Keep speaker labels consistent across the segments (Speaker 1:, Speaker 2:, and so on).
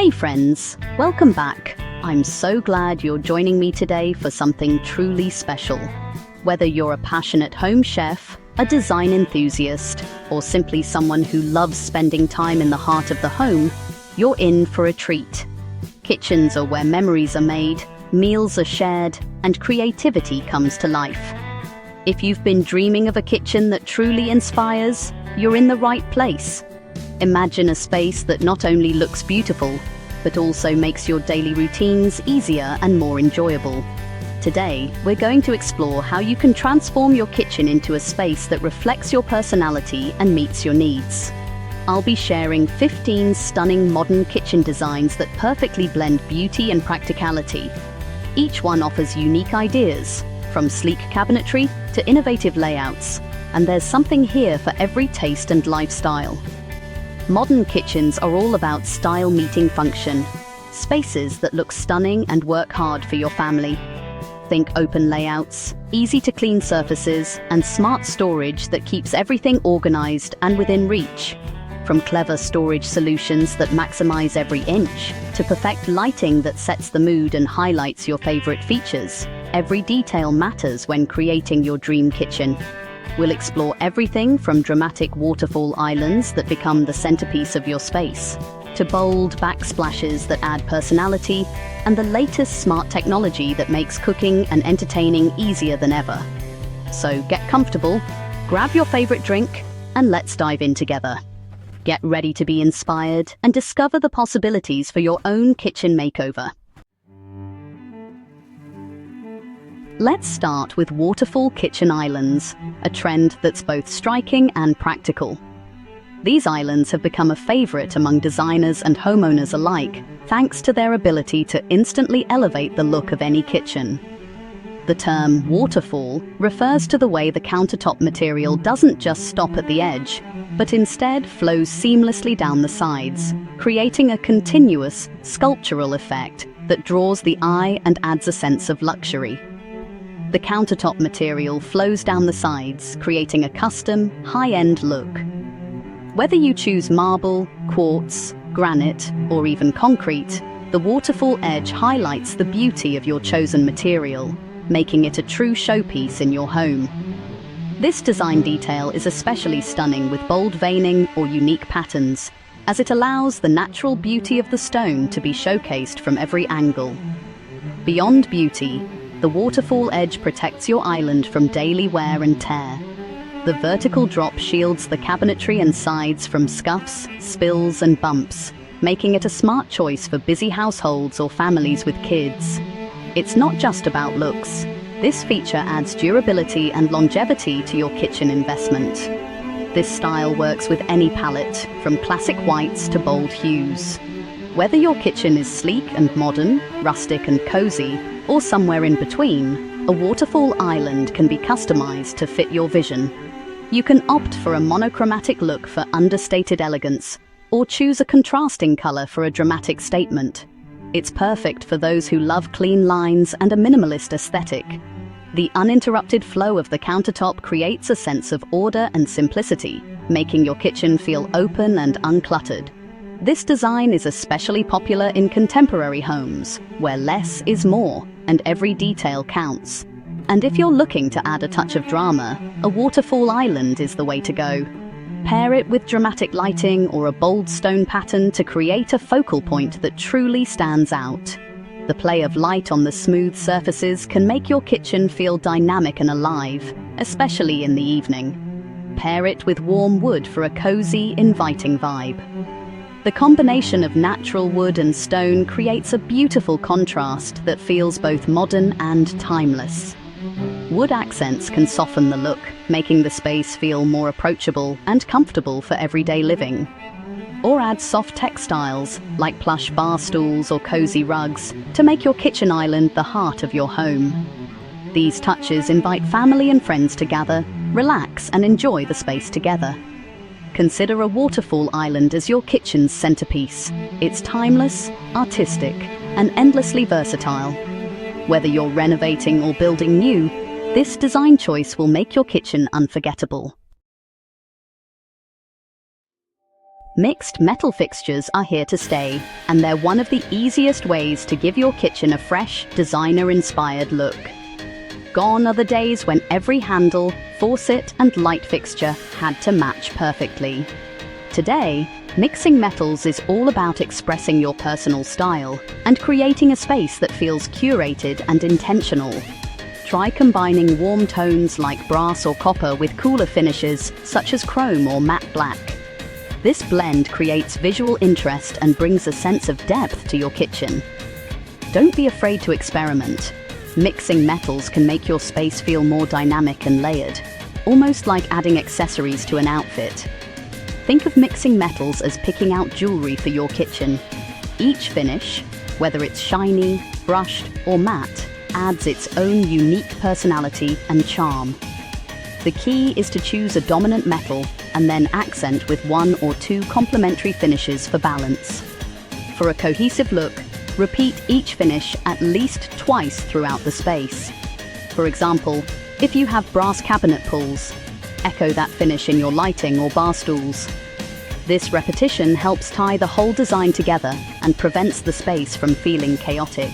Speaker 1: Hey friends, welcome back. I'm so glad you're joining me today for something truly special. Whether you're a passionate home chef, a design enthusiast, or simply someone who loves spending time in the heart of the home, you're in for a treat. Kitchens are where memories are made, meals are shared, and creativity comes to life. If you've been dreaming of a kitchen that truly inspires, you're in the right place. Imagine a space that not only looks beautiful, but also makes your daily routines easier and more enjoyable. Today, we're going to explore how you can transform your kitchen into a space that reflects your personality and meets your needs. I'll be sharing 15 stunning modern kitchen designs that perfectly blend beauty and practicality. Each one offers unique ideas, from sleek cabinetry to innovative layouts, and there's something here for every taste and lifestyle. Modern kitchens are all about style meeting function, spaces that look stunning and work hard for your family. Think open layouts, easy-to-clean surfaces, and smart storage that keeps everything organized and within reach. From clever storage solutions that maximize every inch, to perfect lighting that sets the mood and highlights your favorite features, every detail matters when creating your dream kitchen. We'll explore everything from dramatic waterfall islands that become the centerpiece of your space, to bold backsplashes that add personality, and the latest smart technology that makes cooking and entertaining easier than ever. So get comfortable, grab your favorite drink, and let's dive in together. Get ready to be inspired and discover the possibilities for your own kitchen makeover. Let's start with waterfall kitchen islands, a trend that's both striking and practical. These islands have become a favorite among designers and homeowners alike, thanks to their ability to instantly elevate the look of any kitchen. The term waterfall refers to the way the countertop material doesn't just stop at the edge, but instead flows seamlessly down the sides, creating a continuous, sculptural effect that draws the eye and adds a sense of luxury. The countertop material flows down the sides, creating a custom, high-end look. Whether you choose marble, quartz, granite, or even concrete, the waterfall edge highlights the beauty of your chosen material, making it a true showpiece in your home. This design detail is especially stunning with bold veining or unique patterns, as it allows the natural beauty of the stone to be showcased from every angle. Beyond beauty, the waterfall edge protects your island from daily wear and tear. The vertical drop shields the cabinetry and sides from scuffs, spills, and bumps, making it a smart choice for busy households or families with kids. It's not just about looks. This feature adds durability and longevity to your kitchen investment. This style works with any palette, from classic whites to bold hues. Whether your kitchen is sleek and modern, rustic and cozy, or somewhere in between, a waterfall island can be customized to fit your vision. You can opt for a monochromatic look for understated elegance, or choose a contrasting color for a dramatic statement. It's perfect for those who love clean lines and a minimalist aesthetic. The uninterrupted flow of the countertop creates a sense of order and simplicity, making your kitchen feel open and uncluttered. This design is especially popular in contemporary homes, where less is more, and every detail counts. And if you're looking to add a touch of drama, a waterfall island is the way to go. Pair it with dramatic lighting or a bold stone pattern to create a focal point that truly stands out. The play of light on the smooth surfaces can make your kitchen feel dynamic and alive, especially in the evening. Pair it with warm wood for a cozy, inviting vibe. The combination of natural wood and stone creates a beautiful contrast that feels both modern and timeless. Wood accents can soften the look, making the space feel more approachable and comfortable for everyday living. Or add soft textiles, like plush bar stools or cozy rugs, to make your kitchen island the heart of your home. These touches invite family and friends to gather, relax, and enjoy the space together. Consider a waterfall island as your kitchen's centerpiece. It's timeless, artistic, and endlessly versatile. Whether you're renovating or building new, this design choice will make your kitchen unforgettable. Mixed metal fixtures are here to stay, and they're one of the easiest ways to give your kitchen a fresh, designer-inspired look. Gone are the days when every handle, faucet, and light fixture had to match perfectly. Today, mixing metals is all about expressing your personal style and creating a space that feels curated and intentional. Try combining warm tones like brass or copper with cooler finishes such as chrome or matte black. This blend creates visual interest and brings a sense of depth to your kitchen. Don't be afraid to experiment. Mixing metals can make your space feel more dynamic and layered, almost like adding accessories to an outfit. Think of mixing metals as picking out jewelry for your kitchen. Each finish, whether it's shiny, brushed, or matte, adds its own unique personality and charm. The key is to choose a dominant metal and then accent with one or two complementary finishes for balance. For a cohesive look, repeat each finish at least twice throughout the space. For example, if you have brass cabinet pulls, echo that finish in your lighting or bar stools. This repetition helps tie the whole design together and prevents the space from feeling chaotic.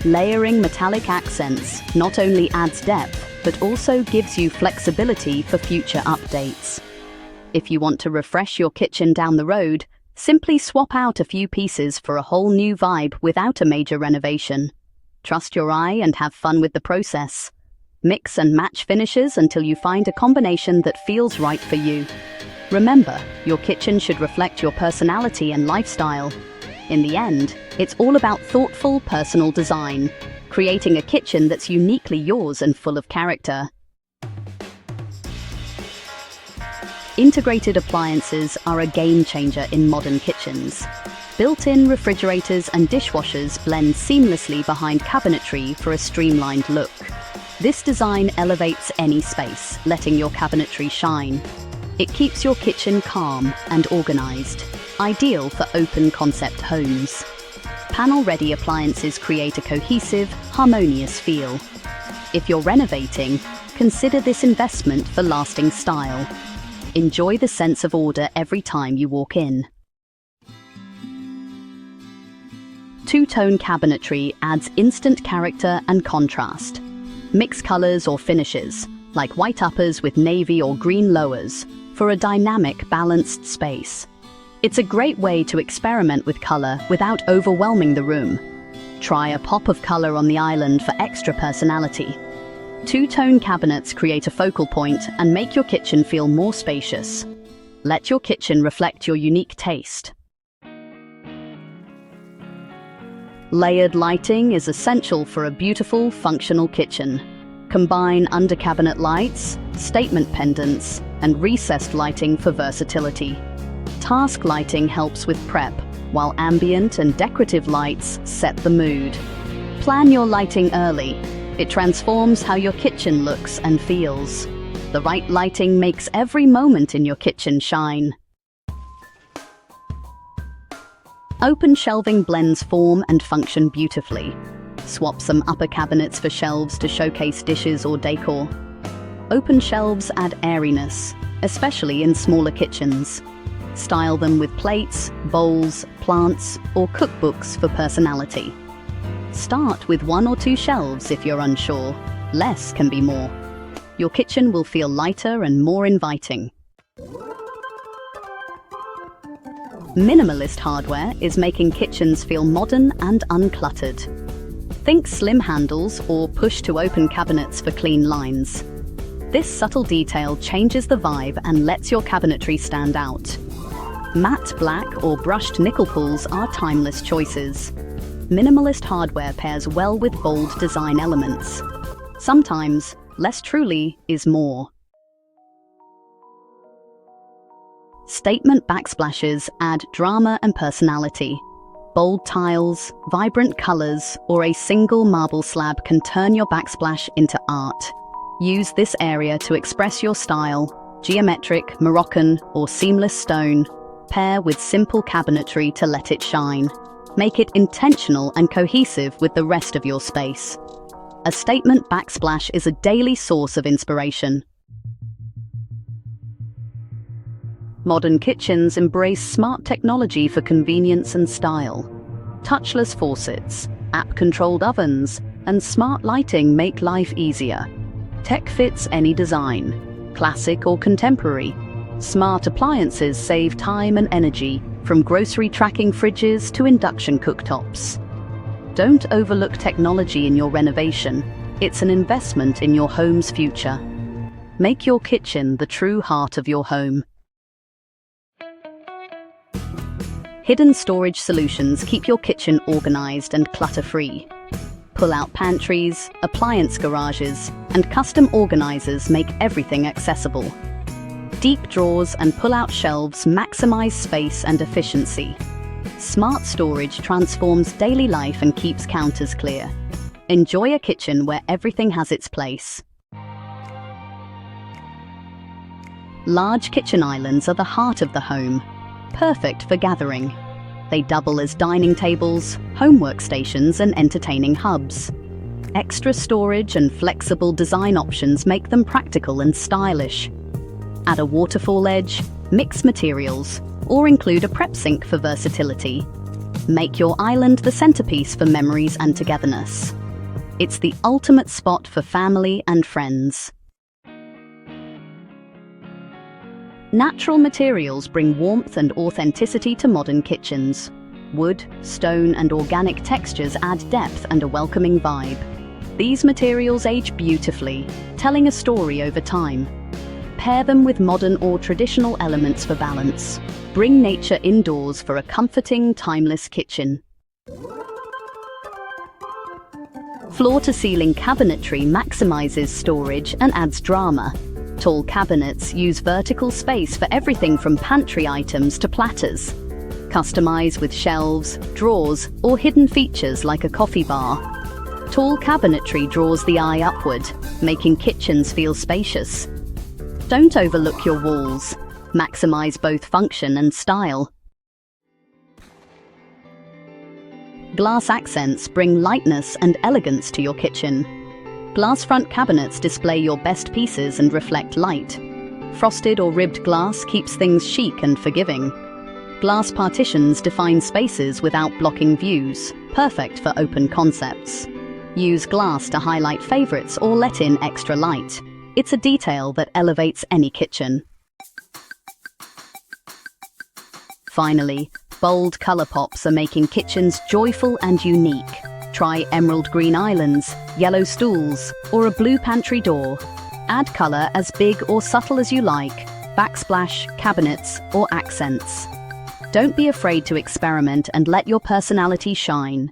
Speaker 1: Layering metallic accents not only adds depth, but also gives you flexibility for future updates. If you want to refresh your kitchen down the road, simply swap out a few pieces for a whole new vibe without a major renovation. Trust your eye and have fun with the process. Mix and match finishes until you find a combination that feels right for you. Remember, your kitchen should reflect your personality and lifestyle. In the end, it's all about thoughtful, personal design, creating a kitchen that's uniquely yours and full of character. Integrated appliances are a game changer in modern kitchens. Built-in refrigerators and dishwashers blend seamlessly behind cabinetry for a streamlined look. This design elevates any space, letting your cabinetry shine. It keeps your kitchen calm and organized, ideal for open-concept homes. Panel-ready appliances create a cohesive, harmonious feel. If you're renovating, consider this investment for lasting style. Enjoy the sense of order every time you walk in. Two-tone cabinetry adds instant character and contrast. Mix colors or finishes, like white uppers with navy or green lowers, for a dynamic, balanced space. It's a great way to experiment with color without overwhelming the room. Try a pop of color on the island for extra personality. Two-tone cabinets create a focal point and make your kitchen feel more spacious. Let your kitchen reflect your unique taste. Layered lighting is essential for a beautiful, functional kitchen. Combine under-cabinet lights, statement pendants, and recessed lighting for versatility. Task lighting helps with prep, while ambient and decorative lights set the mood. Plan your lighting early. It transforms how your kitchen looks and feels. The right lighting makes every moment in your kitchen shine. Open shelving blends form and function beautifully. Swap some upper cabinets for shelves to showcase dishes or decor. Open shelves add airiness, especially in smaller kitchens. Style them with plates, bowls, plants, or cookbooks for personality. Start with 1 or 2 shelves if you're unsure. Less can be more. Your kitchen will feel lighter and more inviting. Minimalist hardware is making kitchens feel modern and uncluttered. Think slim handles or push-to-open cabinets for clean lines. This subtle detail changes the vibe and lets your cabinetry stand out. Matte black or brushed nickel pulls are timeless choices. Minimalist hardware pairs well with bold design elements. Sometimes, less truly is more. Statement backsplashes add drama and personality. Bold tiles, vibrant colors, or a single marble slab can turn your backsplash into art. Use this area to express your style, geometric, Moroccan, or seamless stone. Pair with simple cabinetry to let it shine. Make it intentional and cohesive with the rest of your space. A statement backsplash is a daily source of inspiration. Modern kitchens embrace smart technology for convenience and style. Touchless faucets, app-controlled ovens, and smart lighting make life easier. Tech fits any design, classic or contemporary. Smart appliances save time and energy, from grocery tracking fridges to induction cooktops. Don't overlook technology in your renovation. It's an investment in your home's future. Make your kitchen the true heart of your home. Hidden storage solutions keep your kitchen organized and clutter-free. Pull-out pantries, appliance garages, and custom organizers make everything accessible. Deep drawers and pull-out shelves maximize space and efficiency. Smart storage transforms daily life and keeps counters clear. Enjoy a kitchen where everything has its place. Large kitchen islands are the heart of the home, perfect for gathering. They double as dining tables, home workstations, and entertaining hubs. Extra storage and flexible design options make them practical and stylish. Add a waterfall edge, mix materials, or include a prep sink for versatility. Make your island the centerpiece for memories and togetherness. It's the ultimate spot for family and friends. Natural materials bring warmth and authenticity to modern kitchens. Wood, stone, and organic textures add depth and a welcoming vibe. These materials age beautifully, telling a story over time. Pair them with modern or traditional elements for balance. Bring nature indoors for a comforting, timeless kitchen. Floor-to-ceiling cabinetry maximizes storage and adds drama. Tall cabinets use vertical space for everything from pantry items to platters. Customize with shelves, drawers, or hidden features like a coffee bar. Tall cabinetry draws the eye upward, making kitchens feel spacious. Don't overlook your walls. Maximize both function and style. Glass accents bring lightness and elegance to your kitchen. Glass front cabinets display your best pieces and reflect light. Frosted or ribbed glass keeps things chic and forgiving. Glass partitions define spaces without blocking views, perfect for open concepts. Use glass to highlight favorites or let in extra light. It's a detail that elevates any kitchen. Finally, bold color pops are making kitchens joyful and unique. Try emerald green islands, yellow stools, or a blue pantry door. Add color as big or subtle as you like, backsplash, cabinets, or accents. Don't be afraid to experiment and let your personality shine.